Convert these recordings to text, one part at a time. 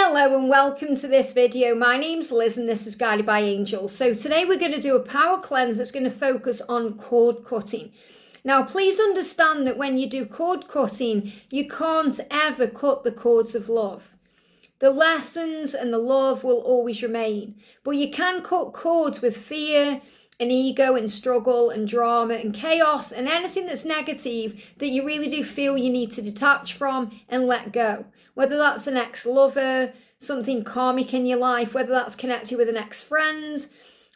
Hello and welcome to this video. My name's Liz and this is Guided by Angels. So today we're going to do a power cleanse that's going to focus on cord cutting. Now please understand that when you do cord cutting, you can't ever cut the cords of love. The lessons and the love will always remain, but you can cut cords with fear and ego and struggle and drama and chaos and anything that's negative that you really do feel you need to detach from and let go. Whether that's an ex-lover, something karmic in your life, whether that's connected with an ex-friend,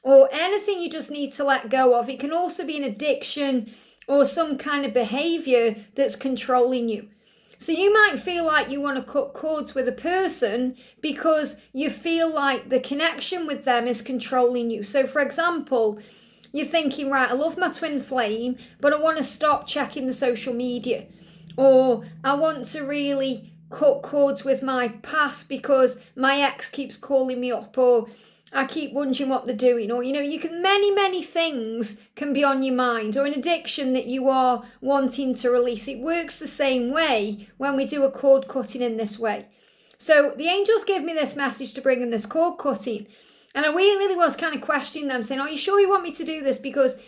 or anything you just need to let go of. It can also be an addiction or some kind of behavior that's controlling you. So you might feel like you want to cut cords with a person because you feel like the connection with them is controlling you. So for example, you're thinking, right, I love my twin flame, but I want to stop checking the social media. Or I want to really cut cords with my past because my ex keeps calling me up, or I keep wondering what they're doing, or you can many things can be on your mind, or an addiction that you are wanting to release. It works the same way when we do a cord cutting in this way. So the angels gave me this message to bring in this cord cutting, and I really was kind of questioning them, saying, are you sure you want me to do this? Because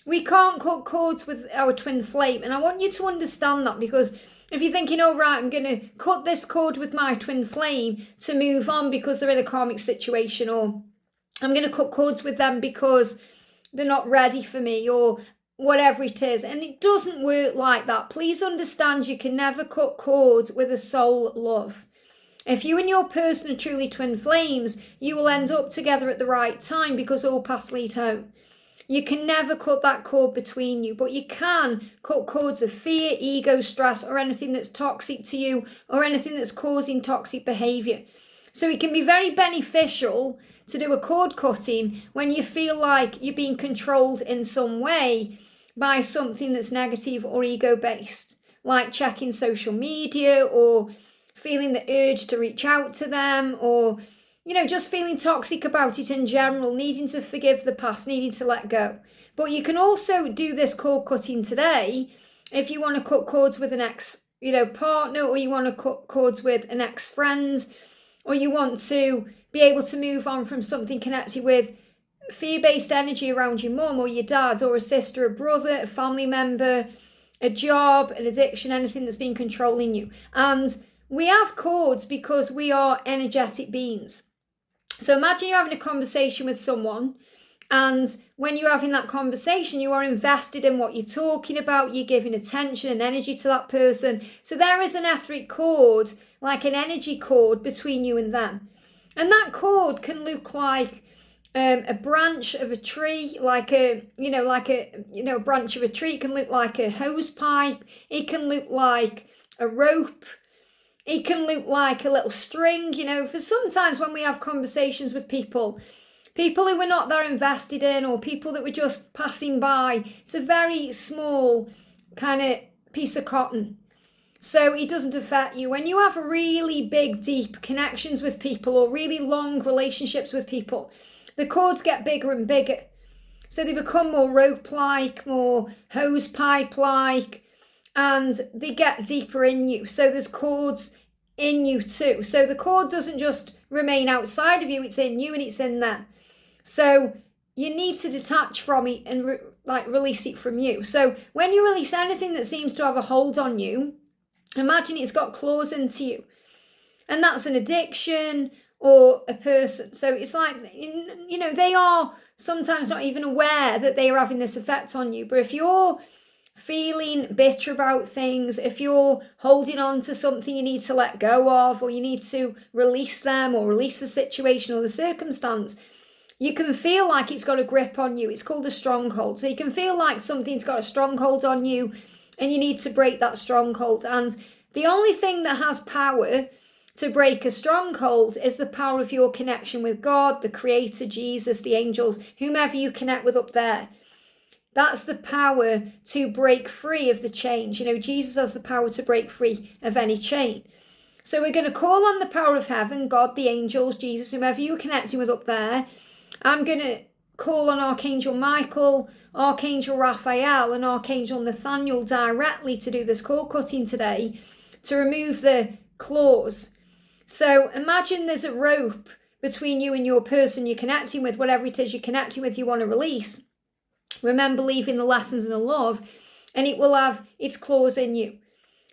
we can't cut cords with our twin flame, and I want you to understand that, because if you're thinking, oh right, I'm going to cut this cord with my twin flame to move on because they're in a karmic situation, or I'm going to cut cords with them because they're not ready for me, or whatever it is. And it doesn't work like that. Please understand, you can never cut cords with a soul love. If you and your person are truly twin flames, you will end up together at the right time because all paths lead home. You can never cut that cord between you, but you can cut cords of fear, ego, stress, or anything that's toxic to you, or anything that's causing toxic behavior. So it can be very beneficial to do a cord cutting when you feel like you're being controlled in some way by something that's negative or ego-based, like checking social media, or feeling the urge to reach out to them, or just feeling toxic about it in general, needing to forgive the past, needing to let go. But you can also do this cord cutting today if you want to cut cords with an ex, partner, or you want to cut cords with an ex-friend, or you want to be able to move on from something connected with fear-based energy around your mum or your dad or a sister, a brother, a family member, a job, an addiction, anything that's been controlling you. And we have cords because we are energetic beings. So imagine you're having a conversation with someone, and when you're having that conversation, you are invested in what you're talking about, you're giving attention and energy to that person. So there is an etheric cord, like an energy cord between you and them. And that cord can look like a branch of a tree, like a branch of a tree. It can look like a hose pipe. It can look like a rope. It can look like a little string, for sometimes when we have conversations with people who we're not that invested in, or people that we're just passing by, it's a very small kind of piece of cotton. So it doesn't affect you. When you have really big, deep connections with people, or really long relationships with people, the cords get bigger and bigger. So they become more rope-like, more hose pipe-like, and they get deeper in you. So there's cords in you too. So the cord doesn't just remain outside of you, it's in you and it's in them. So you need to detach from it and release it from you. So when you release anything that seems to have a hold on you, imagine it's got claws into you. And that's an addiction or a person. So it's like, they are sometimes not even aware that they are having this effect on you. But if you're feeling bitter about things, if you're holding on to something you need to let go of, or you need to release them or release the situation or the circumstance, you can feel like it's got a grip on you. It's called a stronghold. So you can feel like something's got a stronghold on you and you need to break that stronghold. And the only thing that has power to break a stronghold is the power of your connection with God, the Creator, Jesus, the angels, whomever you connect with up there. That's the power to break free of the chains. Jesus has the power to break free of any chain. So we're going to call on the power of heaven, God, the angels, Jesus, whomever you're connecting with up there. I'm going to call on Archangel Michael, Archangel Raphael, and Archangel Nathaniel directly to do this cord cutting today, to remove the claws. So imagine there's a rope between you and your person you're connecting with, whatever it is you're connecting with, you want to release. Remember leaving the lessons and the love, and it will have its claws in you.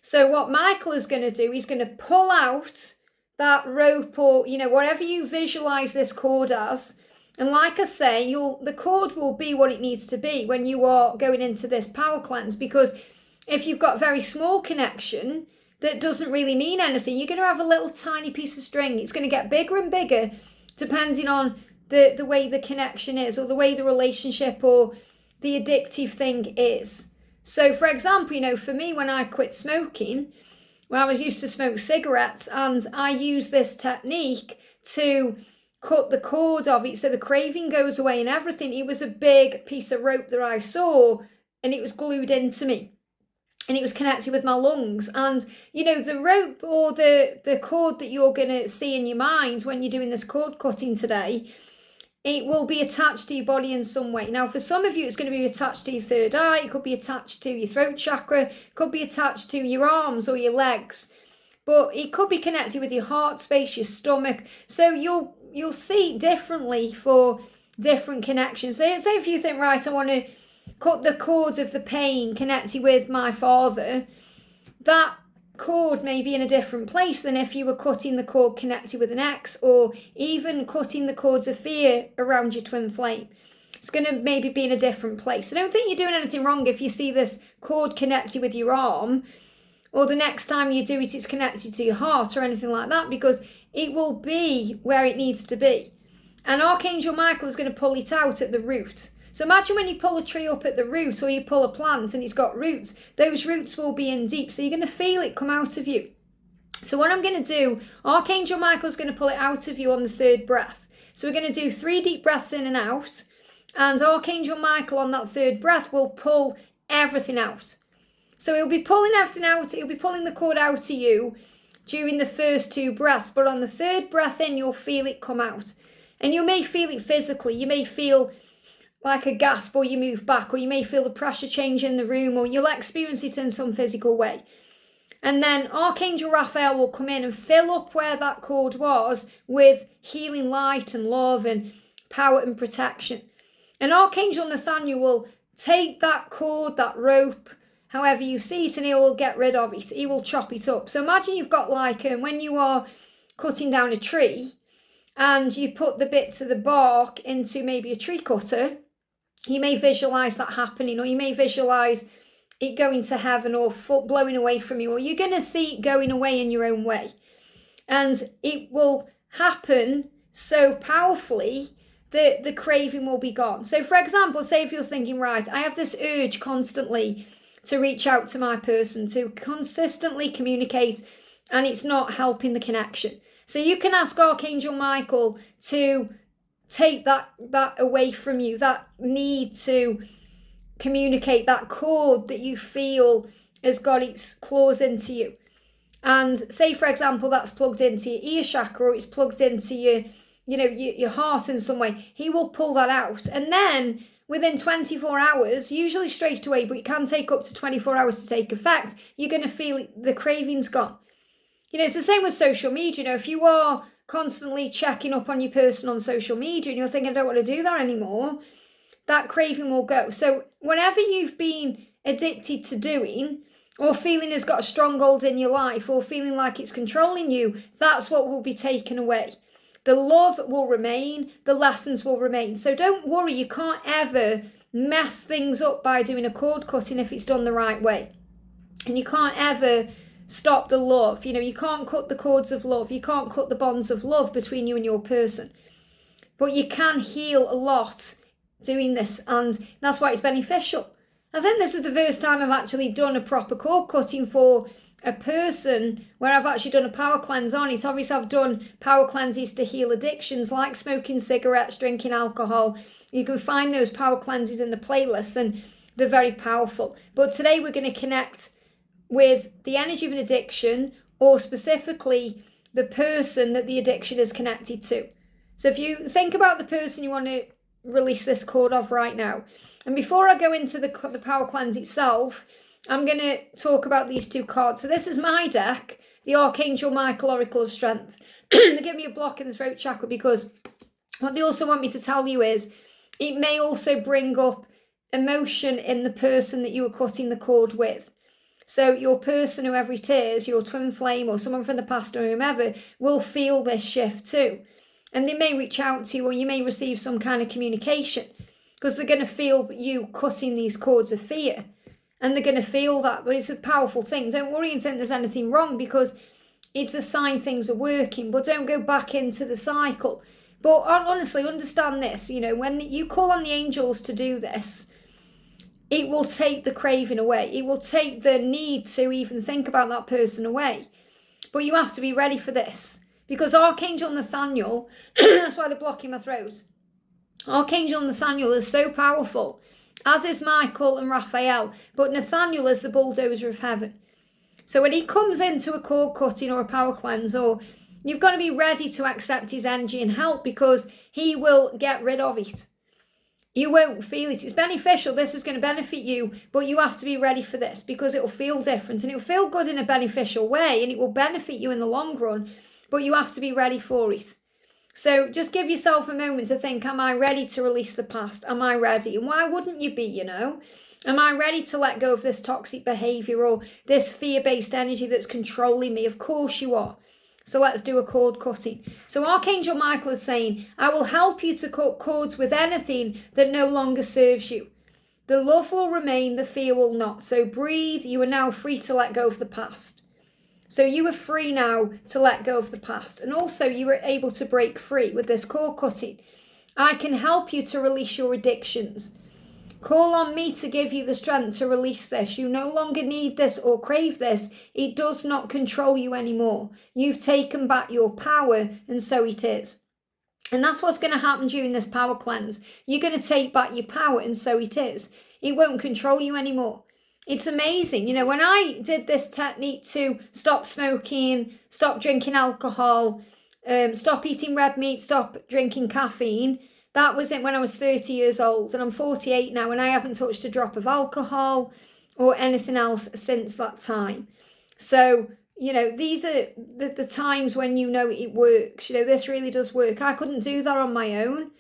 So what Michael is going to do, he's going to pull out that rope, or, whatever you visualize this cord as. And like I say, the cord will be what it needs to be when you are going into this power cleanse, because if you've got very small connection that doesn't really mean anything, you're going to have a little tiny piece of string. It's going to get bigger and bigger depending on the way the connection is, or the way the relationship or the addictive thing is. So for example, for me, when I quit smoking, when I was used to smoke cigarettes, and I use this technique to cut the cord of it so the craving goes away and everything. It was a big piece of rope that I saw, and it was glued into me, and it was connected with my lungs. And the rope or the cord that you're going to see in your mind when you're doing this cord cutting today, it will be attached to your body in some way. Now, for some of you, it's going to be attached to your third eye. It could be attached to your throat chakra. It could be attached to your arms or your legs. But it could be connected with your heart space, your stomach. So you'll see differently for different connections. Say if you think, right, I want to cut the cords of the pain connected with my father, that cord may be in a different place than if you were cutting the cord connected with an ex, or even cutting the cords of fear around your twin flame. It's going to maybe be in a different place. I don't think you're doing anything wrong if you see this cord connected with your arm, or the next time you do it, it's connected to your heart or anything like that, because it will be where it needs to be. And Archangel Michael is going to pull it out at the root. So imagine when you pull a tree up at the root, or you pull a plant and it's got roots, those roots will be in deep. So you're going to feel it come out of you. So what I'm going to do, Archangel Michael's going to pull it out of you on the third breath. So we're going to do 3 deep breaths in and out. And Archangel Michael on that third breath will pull everything out. So he'll be pulling everything out. He'll be pulling the cord out of you during the first 2 breaths. But on the third breath in, you'll feel it come out. And you may feel it physically. You may feel like a gasp, or you move back, or you may feel the pressure change in the room, or you'll experience it in some physical way. And then Archangel Raphael will come in and fill up where that cord was with healing light and love and power and protection. And Archangel Nathaniel will take that cord, that rope, however you see it, and he will get rid of it. He will chop it up. So imagine you've got when you are cutting down a tree and you put the bits of the bark into maybe a tree cutter, you may visualize that happening, or you may visualize it going to heaven, or blowing away from you, or you're going to see it going away in your own way. And it will happen so powerfully that the craving will be gone. So for example, say if you're thinking, right, I have this urge constantly to reach out to my person, to consistently communicate, and it's not helping the connection. So you can ask Archangel Michael to take that away from you, that need to communicate, that cord that you feel has got its claws into you. And say, for example, that's plugged into your ear chakra, or it's plugged into your heart in some way. He will pull that out. And then within 24 hours, usually straight away, but it can take up to 24 hours to take effect, you're going to feel the craving's gone. It's the same with social media. If you are constantly checking up on your person on social media and you're thinking, I don't want to do that anymore, that craving will go. So whenever you've been addicted to doing, or feeling has got a stronghold in your life, or feeling like it's controlling you, that's what will be taken away. The love will remain, the lessons will remain. So don't worry, you can't ever mess things up by doing a cord cutting if it's done the right way. And you can't ever stop the love. You can't cut the cords of love. You can't cut the bonds of love between you and your person. But you can heal a lot doing this, and that's why it's beneficial. I think this is the first time I've actually done a proper cord cutting for a person where I've actually done a power cleanse on it. Obviously, I've done power cleanses to heal addictions like smoking cigarettes, drinking alcohol. You can find those power cleanses in the playlist, and they're very powerful. But today we're going to connect with the energy of an addiction, or specifically the person that the addiction is connected to. So if you think about the person you want to release this cord of right now, and before I go into the power cleanse itself, I'm going to talk about these 2 cards. So this is my deck, the Archangel Michael Oracle of Strength. they give me a block in the throat chakra, because what they also want me to tell you is it may also bring up emotion in the person that you were cutting the cord with. So your person, whoever it is, your twin flame or someone from the past or whomever, will feel this shift too. And they may reach out to you, or you may receive some kind of communication, because they're going to feel you cutting these cords of fear. And they're going to feel that, but it's a powerful thing. Don't worry and think there's anything wrong, because it's a sign things are working, but don't go back into the cycle. But honestly, understand this, when you call on the angels to do this, it will take the craving away. It will take the need to even think about that person away. But you have to be ready for this, because Archangel Nathaniel, that's why they're blocking my throat. Archangel Nathaniel is so powerful, as is Michael and Raphael, but Nathaniel is the bulldozer of heaven. So when he comes into a cord cutting or a power cleanse, or you've got to be ready to accept his energy and help, because he will get rid of it. You won't feel it. It's beneficial. This is going to benefit you, but you have to be ready for this, because it will feel different and it will feel good in a beneficial way, and it will benefit you in the long run, but you have to be ready for it. So just give yourself a moment to think, am I ready to release the past? Am I ready? And why wouldn't you be, Am I ready to let go of this toxic behaviour or this fear-based energy that's controlling me? Of course you are. So let's do a cord cutting. So Archangel Michael is saying, I will help you to cut cords with anything that no longer serves you. The love will remain, the fear will not. So breathe. You are now free to let go of the past. So you are free now to let go of the past. And also you are able to break free with this cord cutting. I can help you to release your addictions. Call on me to give you the strength to release this. You no longer need this or crave this. It does not control you anymore. You've taken back your power, and so it is. And that's what's going to happen during this power cleanse. You're going to take back your power, and so it is. It won't control you anymore. It's amazing. When I did this technique to stop smoking, stop drinking alcohol, stop eating red meat, stop drinking caffeine, that was it when I was 30 years old, and I'm 48 now, and I haven't touched a drop of alcohol or anything else since that time. So, these are the times when it works. This really does work. I couldn't do that on my own.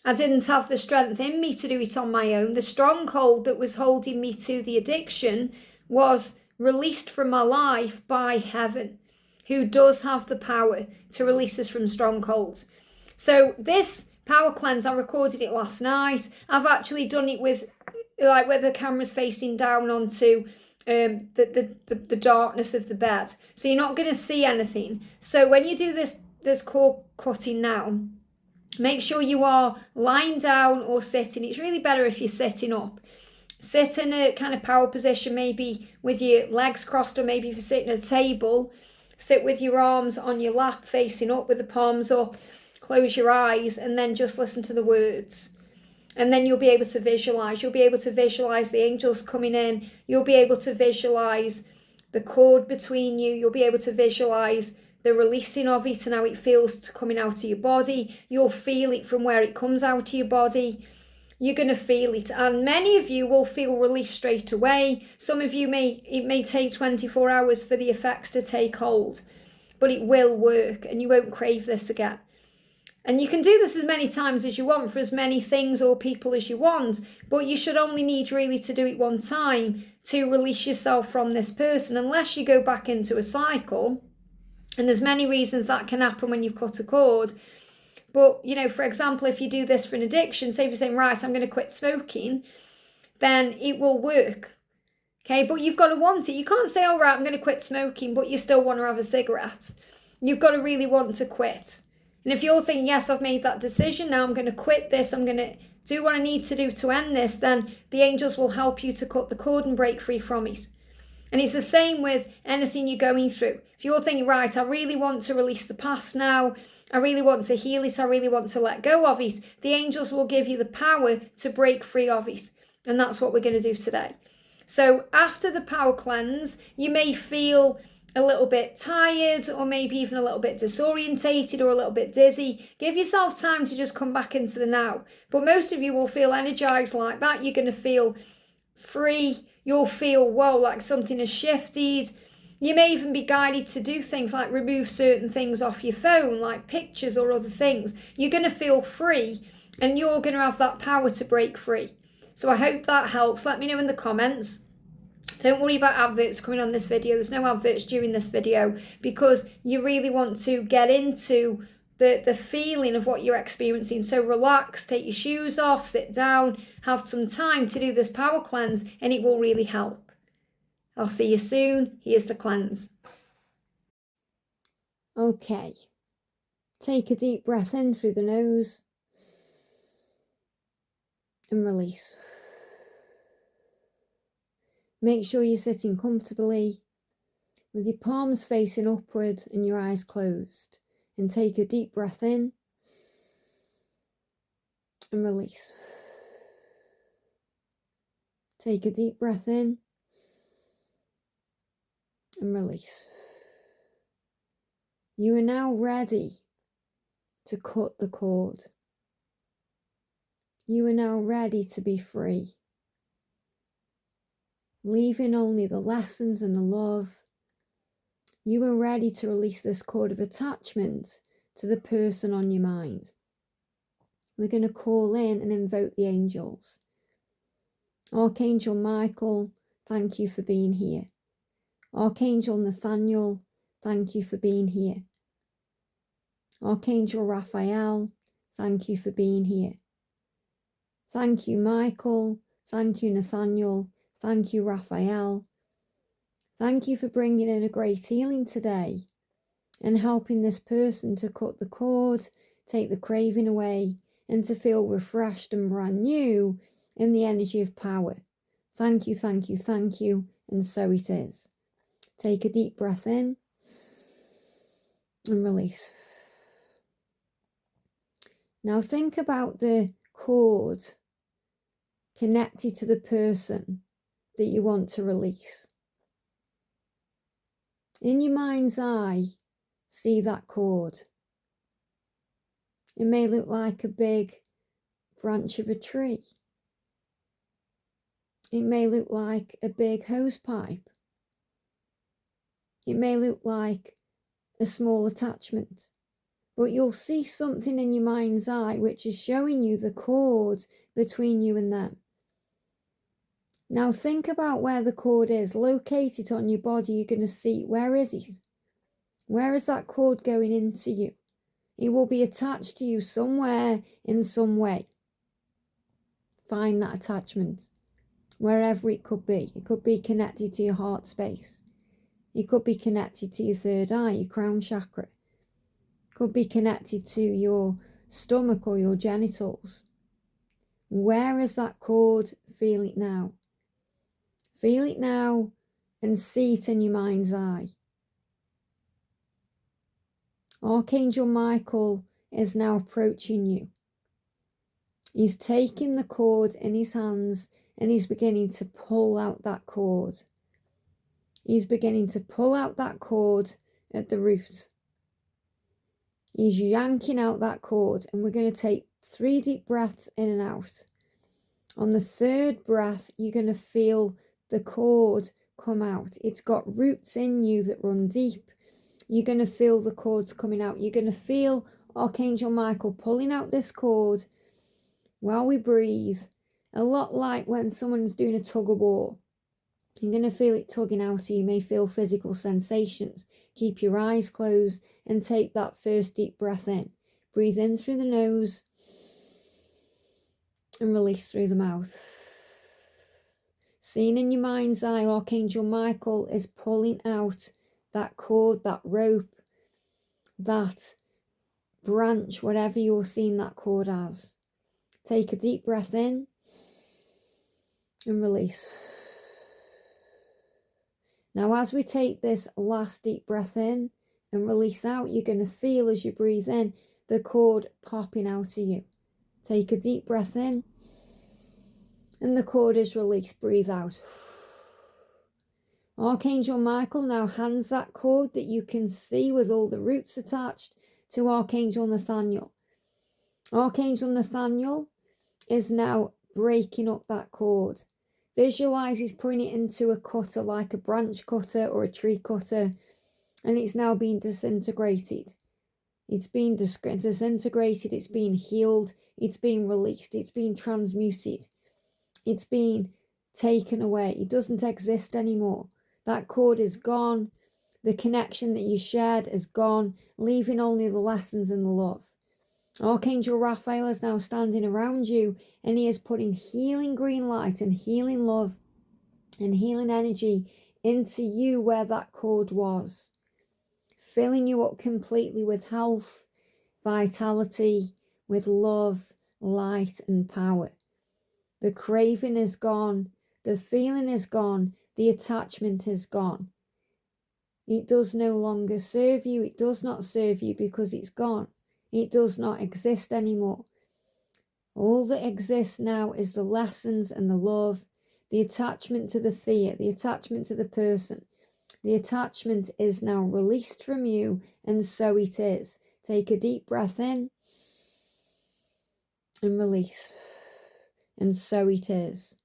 I didn't have the strength in me to do it on my own. The stronghold that was holding me to the addiction was released from my life by heaven, who does have the power to release us from strongholds. So this power cleanse, I recorded it last night. I've actually done it with where the camera's facing down onto the darkness of the bed. So you're not going to see anything. So when you do this cord cutting now, make sure you are lying down or sitting. It's really better if you're sitting up. Sit in a kind of power position, maybe with your legs crossed, or maybe if you're sitting at a table, sit with your arms on your lap facing up with the palms up. Close your eyes and then just listen to the words. And then you'll be able to visualize. You'll be able to visualize the angels coming in. You'll be able to visualize the cord between you. You'll be able to visualize the releasing of it and how it feels coming out of your body. You'll feel it from where it comes out of your body. You're going to feel it. And many of you will feel relief straight away. Some of you it may take 24 hours for the effects to take hold. But it will work, and you won't crave this again. And you can do this as many times as you want for as many things or people as you want, but you should only need really to do it one time to release yourself from this person, unless you go back into a cycle. And there's many reasons that can happen when you've cut a cord. But, for example, if you do this for an addiction, say if you're saying, right, I'm going to quit smoking, then it will work. Okay, but you've got to want it. You can't say, all right, I'm going to quit smoking, but you still want to have a cigarette. You've got to really want to quit. And if you're thinking, yes, I've made that decision, now I'm going to quit this, I'm going to do what I need to do to end this, then the angels will help you to cut the cord and break free from it. And it's the same with anything you're going through. If you're thinking, right, I really want to release the past now, I really want to heal it, I really want to let go of it, the angels will give you the power to break free of it. And that's what we're going to do today. So after the power cleanse, you may feel a little bit tired, or maybe even a little bit disorientated or a little bit dizzy. Give yourself time to just come back into the now. But most of you will feel energized like that. You're going to feel free. You'll feel, whoa, like something has shifted. You may even be guided to do things like remove certain things off your phone, like pictures or other things. You're going to feel free and you're going to have that power to break free. So I hope that helps. Let me know in the comments. Don't worry about adverts coming on this video. There's no adverts during this video because you really want to get into the feeling of what you're experiencing. So relax, take your shoes off, sit down, have some time to do this power cleanse, and it will really help. I'll see you soon. Here's the cleanse. Okay. Take a deep breath in through the nose and release. Make sure you're sitting comfortably with your palms facing upward and your eyes closed. And take a deep breath in and release. Take a deep breath in and release. You are now ready to cut the cord. You are now ready to be free, leaving only the lessons and the love. You are ready to release this cord of attachment to the person on your mind. We're going to call in and invoke the angels. Archangel Michael, thank you for being here. Archangel Nathaniel, thank you for being here. Archangel Raphael, thank you for being here. Thank you, Michael. Thank you, Nathaniel. Thank you, Raphael. Thank you for bringing in a great healing today and helping this person to cut the cord, take the craving away, and to feel refreshed and brand new in the energy of power. Thank you, thank you, thank you, and so it is. Take a deep breath in and release. Now think about the cord connected to the person that you want to release. In your mind's eye, see that cord. It may look like a big branch of a tree. It may look like a big hose pipe. It may look like a small attachment. But you'll see something in your mind's eye which is showing you the cord between you and them. Now think about where the cord is. Locate it on your body. You're going to see, where is it? Where is that cord going into you? It will be attached to you somewhere in some way. Find that attachment, wherever it could be. It could be connected to your heart space. It could be connected to your third eye, your crown chakra. It could be connected to your stomach or your genitals. Where is that cord? Feel it now. Feel it now and see it in your mind's eye. Archangel Michael is now approaching you. He's taking the cord in his hands and he's beginning to pull out that cord. He's beginning to pull out that cord at the root. He's yanking out that cord, and we're going to take 3 deep breaths in and out. On the 3rd breath, you're going to feel the cord come out. It's got roots in you that run deep. You're going to feel the cords coming out. You're going to feel Archangel Michael pulling out this cord while we breathe. A lot like when someone's doing a tug of war. You're going to feel it tugging out. You may feel physical sensations. Keep your eyes closed and take that first deep breath in. Breathe in through the nose and release through the mouth. Seeing in your mind's eye, Archangel Michael is pulling out that cord, that rope, that branch, whatever you're seeing that cord as. Take a deep breath in and release. Now, as we take this last deep breath in and release out, you're going to feel as you breathe in the cord popping out of you. Take a deep breath in and the cord is released. Breathe out. Archangel Michael now hands that cord that you can see with all the roots attached to Archangel Nathaniel. Archangel Nathaniel is now breaking up that cord. Visualize he's putting it into a cutter, like a branch cutter or a tree cutter, and it's now being disintegrated. It's been disintegrated, it's been healed, it's been released, it's been transmuted, it's been taken away. It doesn't exist anymore. That cord is gone. The connection that you shared is gone, leaving only the lessons and the love. Archangel Raphael is now standing around you, and he is putting healing green light and healing love and healing energy into you where that cord was, filling you up completely with health, vitality, with love, light, and power. The craving is gone. The feeling is gone. The attachment is gone. It does no longer serve you. It does not serve you because it's gone. It does not exist anymore. All that exists now is the lessons and the love, the attachment to the fear, the attachment to the person. The attachment is now released from you, and so it is. Take a deep breath in and release. And so it is.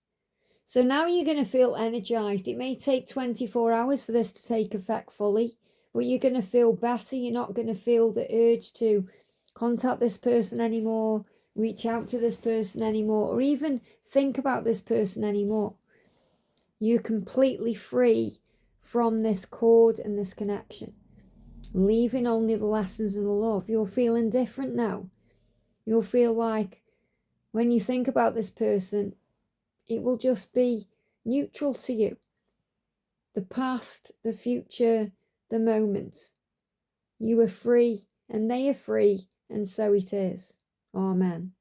So now you're going to feel energized. It may take 24 hours for this to take effect fully, but you're going to feel better. You're not going to feel the urge to contact this person anymore, reach out to this person anymore, or even think about this person anymore. You're completely free from this cord and this connection, leaving only the lessons and the love. You're feeling different now. You'll feel like when you think about this person, it will just be neutral to you. The past, the future, the moment. You are free and they are free, and so it is. Amen.